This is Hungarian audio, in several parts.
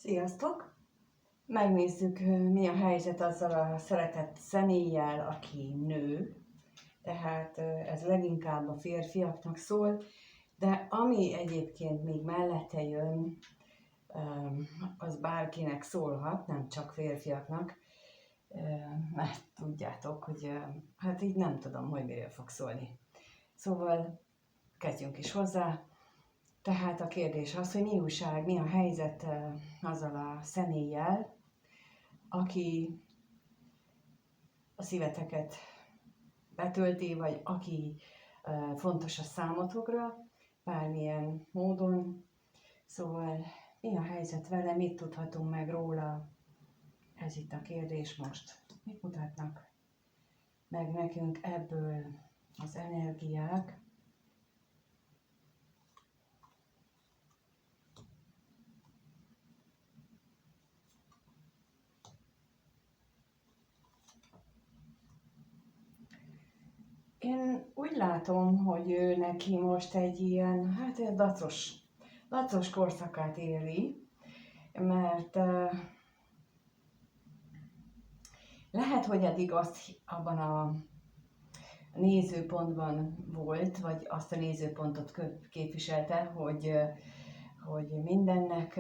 Sziasztok! Megnézzük, mi a helyzet azzal a szeretett személlyel, aki nő. Tehát ez leginkább a férfiaknak szól, de ami egyébként még mellette jön, az bárkinek szólhat, nem csak férfiaknak, mert tudjátok, hogy hát így nem tudom, hogy miről fog szólni. Szóval kezdjünk is hozzá. Tehát a kérdés az, hogy mi újság, mi a helyzet azzal a személlyel, aki a szíveteket betölti, vagy aki fontos a számotokra, bármilyen módon. Szóval mi a helyzet vele, mit tudhatunk meg róla? Ez itt a kérdés most. Mit mutatnak meg nekünk ebből az energiák? Én úgy látom, hogy ő neki most egy ilyen, hát dacos korszakát éli, mert lehet, hogy eddig azt abban a nézőpontban volt, vagy azt a nézőpontot képviselte, hogy mindennek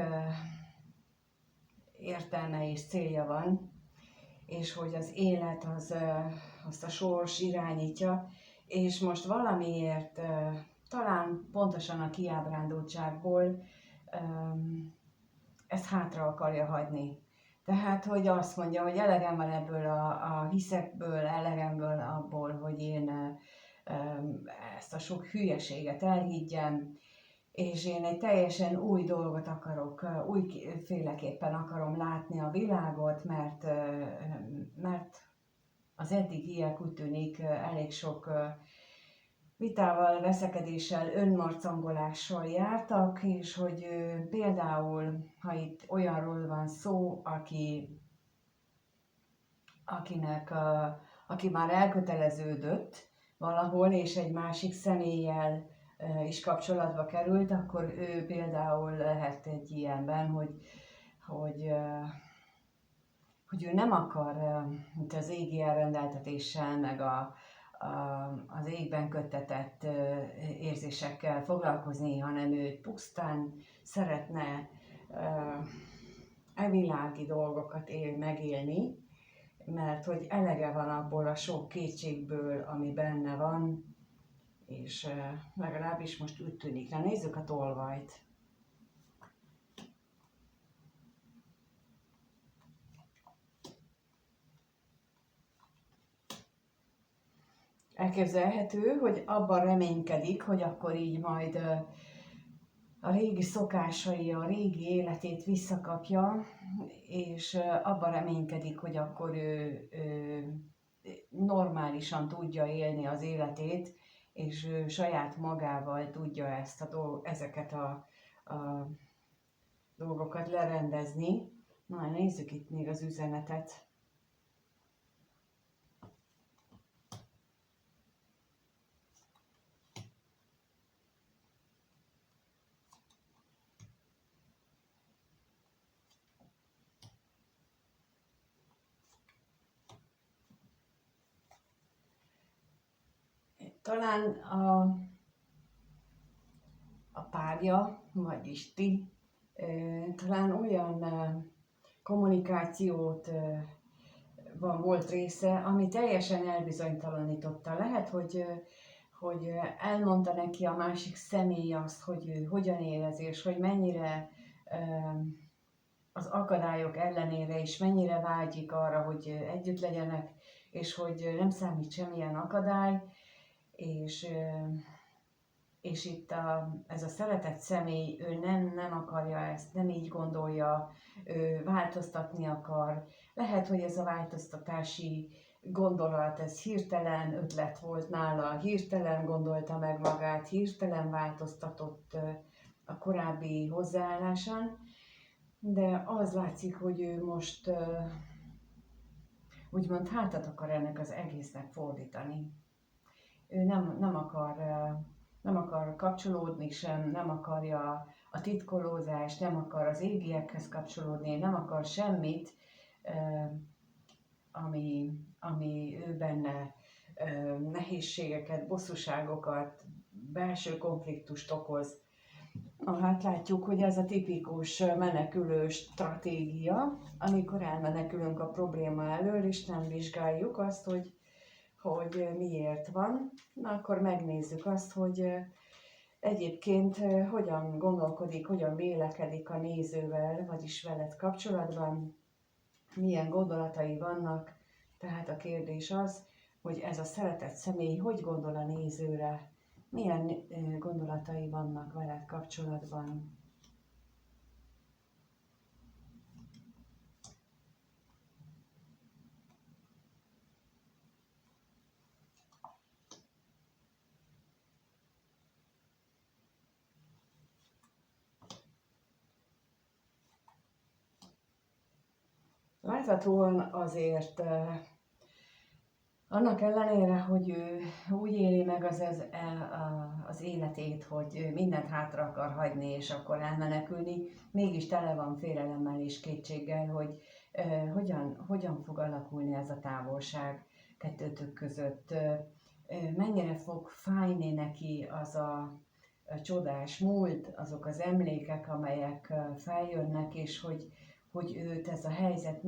értelme és célja van, és hogy az élet azt a sors irányítja, és most valamiért talán pontosan a kiábrándultságból ezt hátra akarja hagyni. Tehát, hogy azt mondja, hogy elegem van ebből a hiszekből, elegemből abból, hogy én ezt a sok hülyeséget elhiggyem, és én egy teljesen új dolgot akarok, újféleképpen akarom látni a világot, mert az eddigiek úgy tűnik elég sok vitával, veszekedéssel, önmarcangolással jártak, és hogy például, ha itt olyanról van szó, aki már elköteleződött valahol, és egy másik személlyel is kapcsolatba került, akkor ő például lehet egy ilyenben, hogy ő nem akar mint az égi elrendeltetéssel, meg az égben köttetett érzésekkel foglalkozni, hanem ő pusztán szeretne evilági dolgokat megélni, mert hogy elege van abból a sok kétségből, ami benne van, és legalábbis most úgy tűnik. Na, nézzük a tolvajt. Elképzelhető, hogy abban reménykedik, hogy akkor így majd a régi szokásai, a régi életét visszakapja, és abban reménykedik, hogy akkor ő normálisan tudja élni az életét, és ő saját magával tudja ezeket a dolgokat lerendezni. Na, nézzük itt még az üzenetet. Talán a párja, vagyis ti, talán olyan kommunikációt volt része, ami teljesen elbizonytalanította. Lehet, hogy elmondta neki a másik személy azt, hogy ő hogyan érez, és hogy mennyire az akadályok ellenére is mennyire vágyik arra, hogy együtt legyenek, és hogy nem számít semmilyen akadály, és itt ez a szeretett személy, ő nem akarja ezt, nem így gondolja, ő változtatni akar. Lehet, hogy ez a változtatási gondolat, ez hirtelen ötlet volt nála, hirtelen gondolta meg magát, hirtelen változtatott a korábbi hozzáállásán, de az látszik, hogy ő most úgymond hátat akar ennek az egésznek fordítani. Ő nem akar kapcsolódni sem, nem akarja a titkolózást, nem akar az égiekhez kapcsolódni, nem akar semmit, ami ő benne nehézségeket, bosszúságokat, belső konfliktust okoz. Hát látjuk, hogy ez a tipikus menekülő stratégia, amikor elmenekülünk a probléma elől, és nem vizsgáljuk azt, hogy miért van. Na, akkor megnézzük azt, hogy egyébként hogyan gondolkodik, hogyan vélekedik a nézővel, vagyis veled kapcsolatban, milyen gondolatai vannak. Tehát a kérdés az, hogy ez a szeretett személy hogy gondol a nézőre, milyen gondolatai vannak veled kapcsolatban. Láthatóan azért annak ellenére, hogy ő úgy éli meg az életét, hogy mindent hátra akar hagyni, és akkor elmenekülni, mégis tele van félelemmel és kétséggel, hogy hogyan fog alakulni ez a távolság kettőtök között. Mennyire fog fájni neki az a csodás múlt, azok az emlékek, amelyek feljönnek, és hogy őt ez a helyzet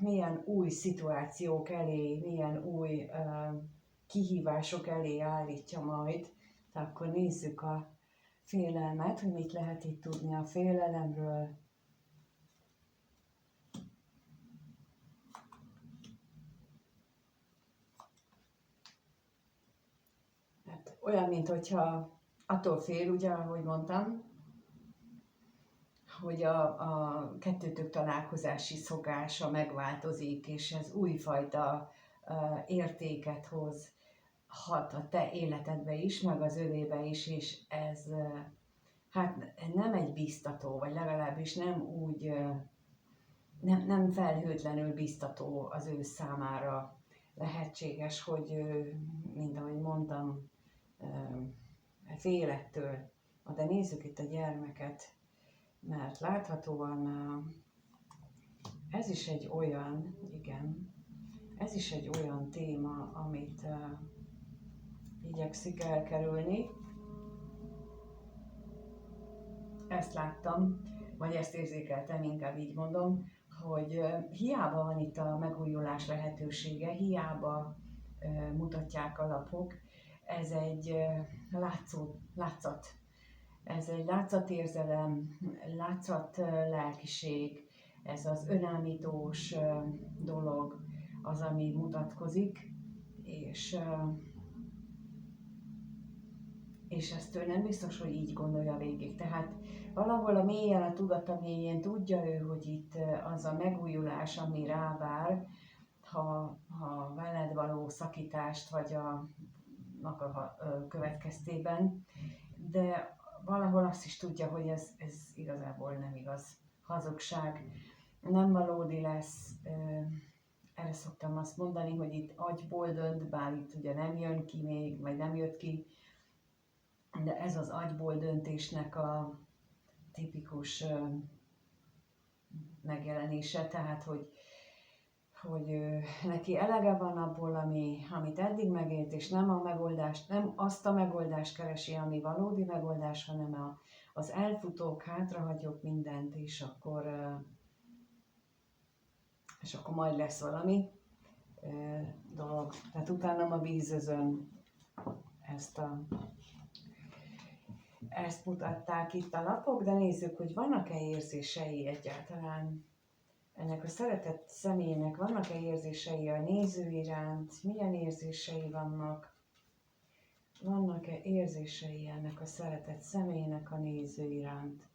milyen új szituációk elé, milyen új kihívások elé állítja majd. Tehát akkor nézzük a félelmet, hogy mit lehet itt tudni a félelemről. Hát olyan, mintha attól fél, ugye, ahogy mondtam, hogy a kettőtök találkozási szokása megváltozik, és ez újfajta értéket hozhat a te életedbe is, meg az övébe is, és ez hát nem egy biztató, vagy legalábbis nem felhőtlenül biztató az ő számára. Lehetséges, hogy mint ahogy mondtam, fél ettől. De nézzük itt a gyermeket, mert láthatóan ez is egy olyan, ez is egy olyan téma, amit igyekszik elkerülni. Ezt láttam, vagy ezt érzékeltem, inkább így mondom, hogy hiába van itt a megújulás lehetősége, hiába mutatják a lapok, ez egy látszat. Ez egy látszatérzelem, látszatlelkiség, ez az önállítós dolog az, ami mutatkozik, és ezt ő nem biztos, hogy így gondolja végig. Tehát valahol a mélyen, a tudata mélyén tudja ő, hogy itt az a megújulás, ami rávár, ha veled való szakítást vagy a következtében, de valahol azt is tudja, hogy ez igazából nem igaz. Hazugság, nem valódi lesz. Erre szoktam azt mondani, hogy itt agyból dönt, bár itt ugye nem jön ki még, vagy nem jött ki, de ez az agyból döntésnek a tipikus megjelenése, tehát hogy neki elege van abból, amit eddig megélt, és nem azt a megoldást keresi, ami valódi megoldás, hanem az elfutók, hátrahagyok mindent, és akkor majd lesz valami dolog. Tehát utána a vízözön ezt mutatták itt a lapok, de nézzük, hogy vannak-e érzései egyáltalán ennek a szeretett személynek, vannak-e érzései a néző iránt, milyen érzései vannak, vannak-e érzései ennek a szeretett személynek a néző iránt.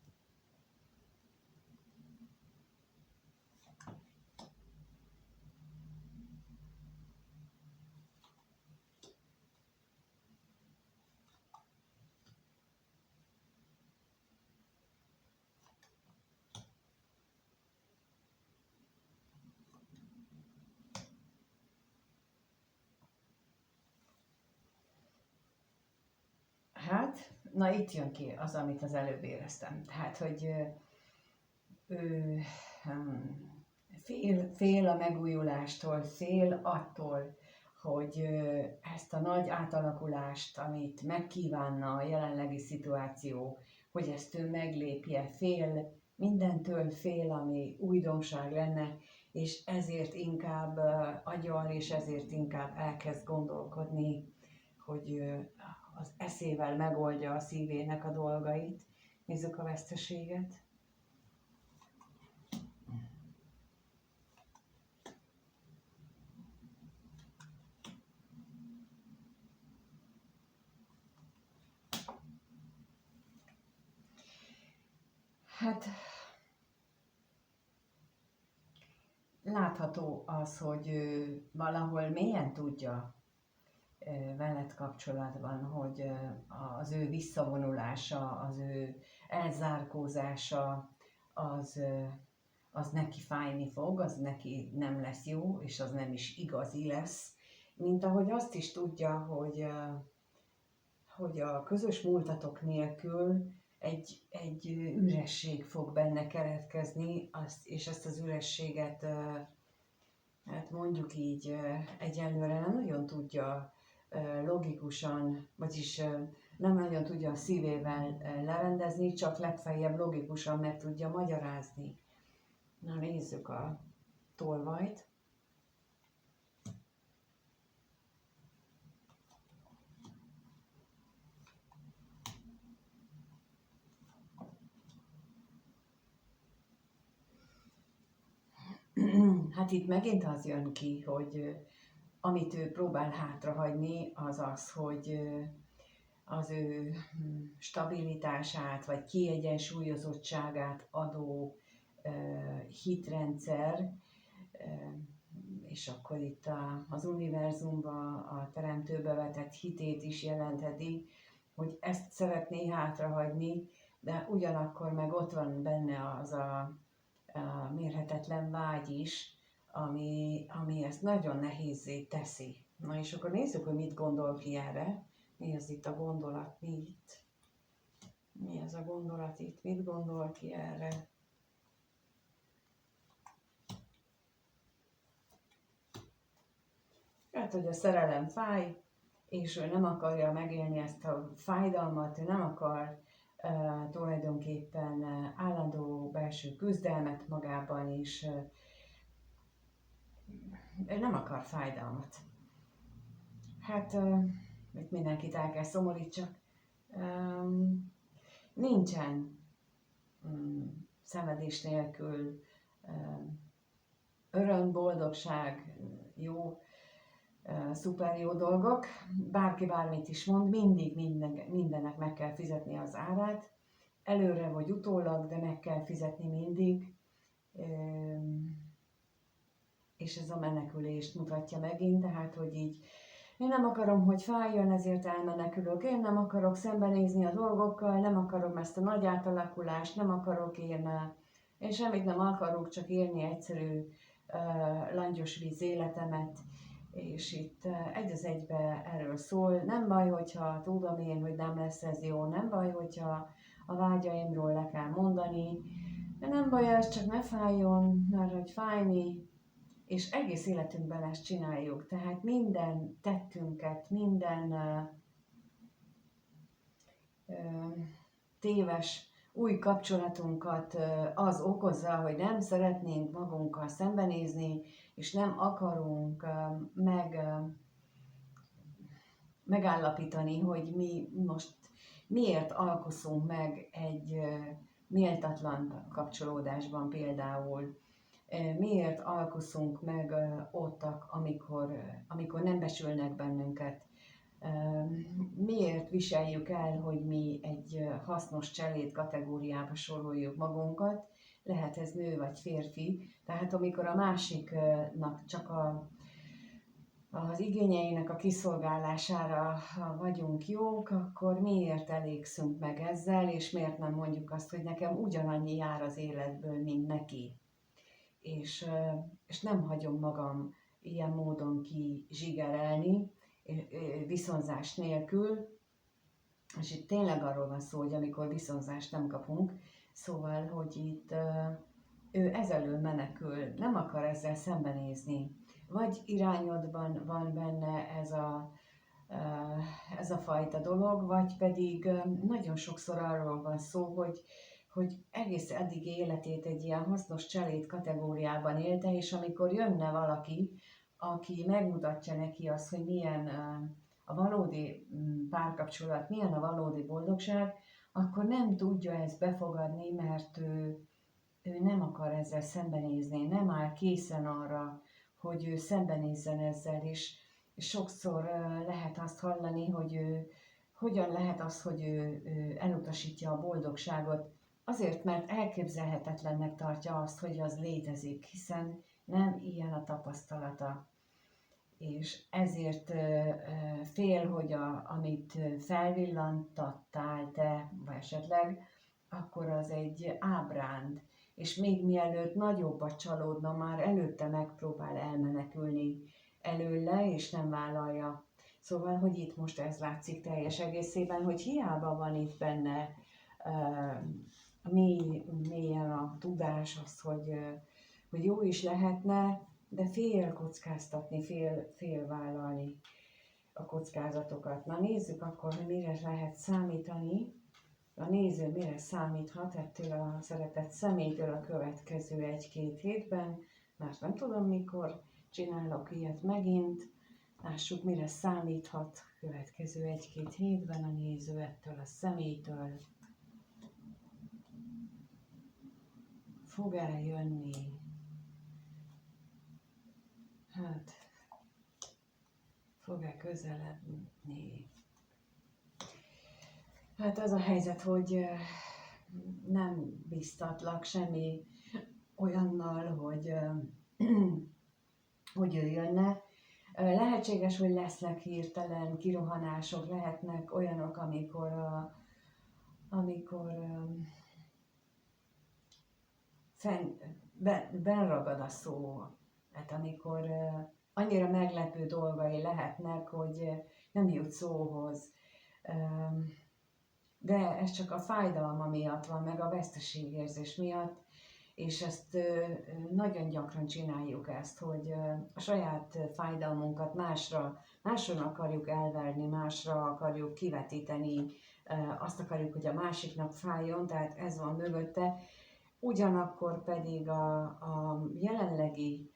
Hát, na itt jön ki az, amit az előbb éreztem. Tehát, hogy ő fél a megújulástól, fél attól, hogy ezt a nagy átalakulást, amit megkívánna a jelenlegi szituáció, hogy ezt ő meglépje, fél mindentől, fél, ami újdonság lenne, és ezért inkább agyal, és ezért inkább elkezd gondolkodni, hogy az eszével megoldja a szívének a dolgait. Nézzük a veszteséget. Hát látható az, hogy valahol mélyen tudja veled kapcsolatban, hogy az ő visszavonulása, az ő elzárkózása, az neki fájni fog, az neki nem lesz jó, és az nem is igazi lesz. Mint ahogy azt is tudja, hogy a közös múltatok nélkül egy üresség fog benne keletkezni, és ezt az ürességet, hát mondjuk így, egyelőre nem nagyon tudja logikusan, vagyis nem nagyon tudja a szívével lerendezni, csak legfeljebb logikusan meg tudja magyarázni. Na, nézzük a tolvajt. Hát itt megint az jön ki, hogy amit ő próbál hátrahagyni, az az, hogy az ő stabilitását, vagy kiegyensúlyozottságát adó hitrendszer, és akkor itt az univerzumba, a teremtőbe vetett hitét is jelentheti, hogy ezt szeretné hátrahagyni, de ugyanakkor meg ott van benne az a mérhetetlen vágy is, ami ezt nagyon nehézzé teszi. Na és akkor nézzük, hogy mit gondol ki erre. Mi az itt a gondolat? Mi ez a gondolat itt? Mit gondol ki erre? Hát, hogy a szerelem fáj, és ő nem akarja megélni ezt a fájdalmat, ő nem akar tulajdonképpen állandó belső küzdelmet magában is, ő nem akar fájdalmat. Hát, itt mindenkit el kell szomorítsak. Nincsen szenvedés nélkül öröm, boldogság, jó, szuper jó dolgok. Bárki bármit is mond, mindig mindennek meg kell fizetni az árát. Előre vagy utólag, de meg kell fizetni mindig. És ez a menekülést mutatja megint, tehát, hogy így én nem akarom, hogy fájjon, ezért elmenekülök. Én nem akarok szembenézni a dolgokkal, nem akarom ezt a nagy átalakulást, nem akarok én semmit nem akarok, csak élni egyszerű langyos víz életemet. És itt egy az egybe erről szól. Nem baj, hogyha tudom én, hogy nem lesz ez jó, nem baj, hogyha a vágyaimról le kell mondani, de nem baj, ez csak ne fájjon, mert hogy fájni, és egész életünkben ezt csináljuk. Tehát minden tettünket, minden téves új kapcsolatunkat az okozza, hogy nem szeretnénk magunkkal szembenézni, és nem akarunk megállapítani, hogy mi most miért alkuszunk meg egy méltatlan kapcsolódásban például. Miért alkuszunk meg ott, amikor nem becsülnek bennünket? Miért viseljük el, hogy mi egy hasznos cseléd kategóriába soroljuk magunkat? Lehet ez nő vagy férfi. Tehát amikor a másiknak csak az igényeinek a kiszolgálására vagyunk jók, akkor miért elégszünk meg ezzel, és miért nem mondjuk azt, hogy nekem ugyanannyi jár az életből, mint neki. És nem hagyom magam ilyen módon kizsigerelni, viszonzás nélkül, És itt tényleg arról van szó, hogy amikor viszonzást nem kapunk, szóval, hogy itt ő ezelől menekül, nem akar ezzel szembenézni. Vagy irányodban van benne ez a fajta dolog, vagy pedig nagyon sokszor arról van szó, hogy egész eddig életét egy ilyen hasznos cselét kategóriában élte, és amikor jönne valaki, aki megmutatja neki azt, hogy milyen a valódi párkapcsolat, milyen a valódi boldogság, akkor nem tudja ezt befogadni, mert ő nem akar ezzel szembenézni, nem áll készen arra, hogy ő szembenézzen ezzel, és sokszor lehet azt hallani, hogy hogyan lehet az, hogy ő elutasítja a boldogságot, azért, mert elképzelhetetlennek tartja azt, hogy az létezik, hiszen nem ilyen a tapasztalata. És ezért fél, hogy amit felvillantattál te, vagy esetleg, akkor az egy ábránd, és még mielőtt nagyobbat csalódna, már előtte megpróbál elmenekülni előle, és nem vállalja. Szóval, hogy itt most ez látszik teljes egészében, hogy hiába van itt benne mélyen a tudás, az, hogy jó is lehetne, de fél kockáztatni, fél vállalni a kockázatokat. Na nézzük akkor, hogy mire lehet számítani. A néző mire számíthat ettől a szeretett személytől a következő 1-2 hétben, mert nem tudom mikor csinálok ilyet megint. Lássuk, mire számíthat következő 1-2 hétben a néző ettől a személytől. Fog eljönni? Hát, fog-e közeledni? Hát az a helyzet, hogy nem biztatlak semmi olyannal, hogy ő jönne. Lehetséges, hogy lesznek hirtelen kirohanások, lehetnek olyanok, amikor benragad a szó, hát amikor annyira meglepő dolgai lehetnek, hogy nem jut szóhoz. De ez csak a fájdalma miatt van, meg a veszteségérzés miatt, és ezt nagyon gyakran csináljuk ezt, hogy a saját fájdalmunkat másra akarjuk elverni, másra akarjuk kivetíteni, azt akarjuk, hogy a másiknak fájjon, tehát ez van mögötte. Ugyanakkor pedig a jelenlegi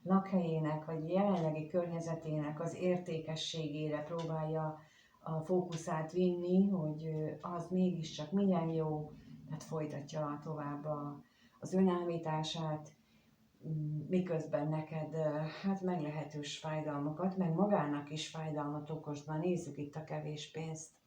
lakhelyének, vagy jelenlegi környezetének az értékességére próbálja a fókuszát vinni, hogy az mégiscsak milyen jó, hát folytatja tovább az önállítását, miközben neked hát meglehetős fájdalmakat, meg magának is fájdalmat okozna. Nézzük itt a kevés pénzt.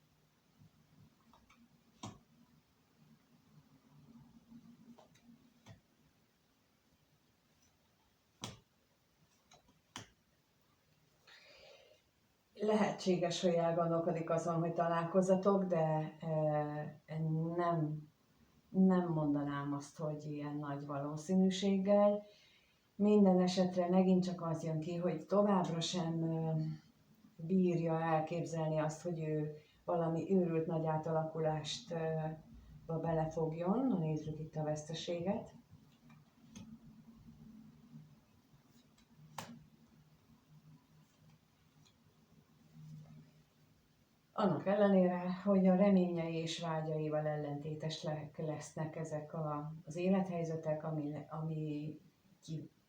Lehetséges, hogy elgondolkodik azon, hogy találkozzatok, de nem mondanám azt, hogy ilyen nagy valószínűséggel. Minden esetre megint csak az jön ki, hogy továbbra sem bírja elképzelni azt, hogy ő valami őrült nagy átalakulást belefogjon. Na, nézzük itt a veszteséget. Annak ellenére, hogy a reményei és vágyaival ellentétes lesznek ezek az élethelyzetek, ami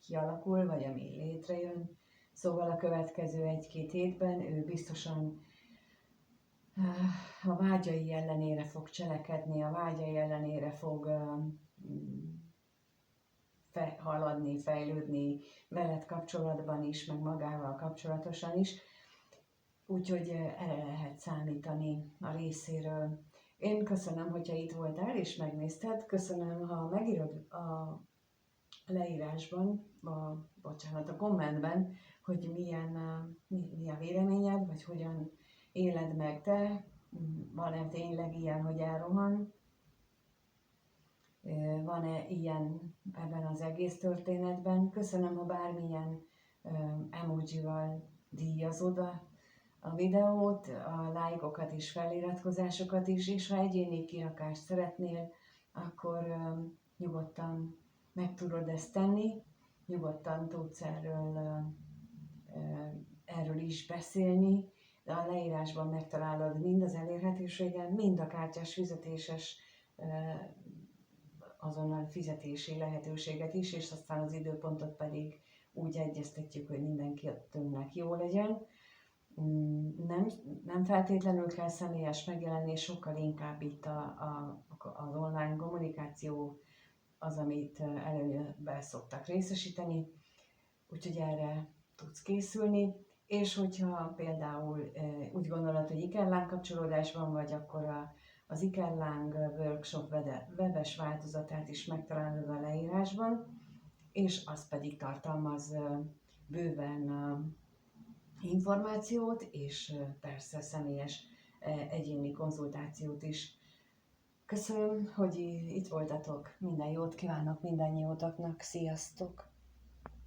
kialakul, vagy ami létrejön. Szóval a következő 1-2 hétben ő biztosan a vágyai ellenére fog cselekedni, a vágyai ellenére fog haladni, fejlődni veled kapcsolatban is, meg magával kapcsolatosan is. Úgyhogy erre lehet számítani a részéről. Én köszönöm, hogyha itt voltál és megnézted. Köszönöm, ha megírod a leírásban, a kommentben, hogy mi a véleményed, vagy hogyan éled meg te. Van-e tényleg ilyen, hogy elrohan? Van-e ilyen ebben az egész történetben? Köszönöm, ha bármilyen emojival díjazod a videót, a lájkokat és feliratkozásokat is, és ha egyéni kirakást szeretnél, akkor nyugodtan meg tudod ezt tenni, nyugodtan tudsz erről is beszélni, de a leírásban megtalálod mind az elérhetőségen, mind a kártyás fizetéses azonnal fizetési lehetőséget is, és aztán az időpontot pedig úgy egyeztetjük, hogy mindenkinek jó legyen. Nem feltétlenül kell személyes megjelenés, sokkal inkább itt az online kommunikáció az, amit előnyben szoktak részesíteni, úgyhogy erre tudsz készülni, és hogyha például úgy gondolod, hogy ikerláng kapcsolódásban vagy, akkor az ikerláng workshop webes változatát is megtalálod a leírásban, és az pedig tartalmaz bőven információt, és persze személyes egyéni konzultációt is. Köszönöm, hogy itt voltatok, minden jót kívánok mindannyiótoknak, sziasztok!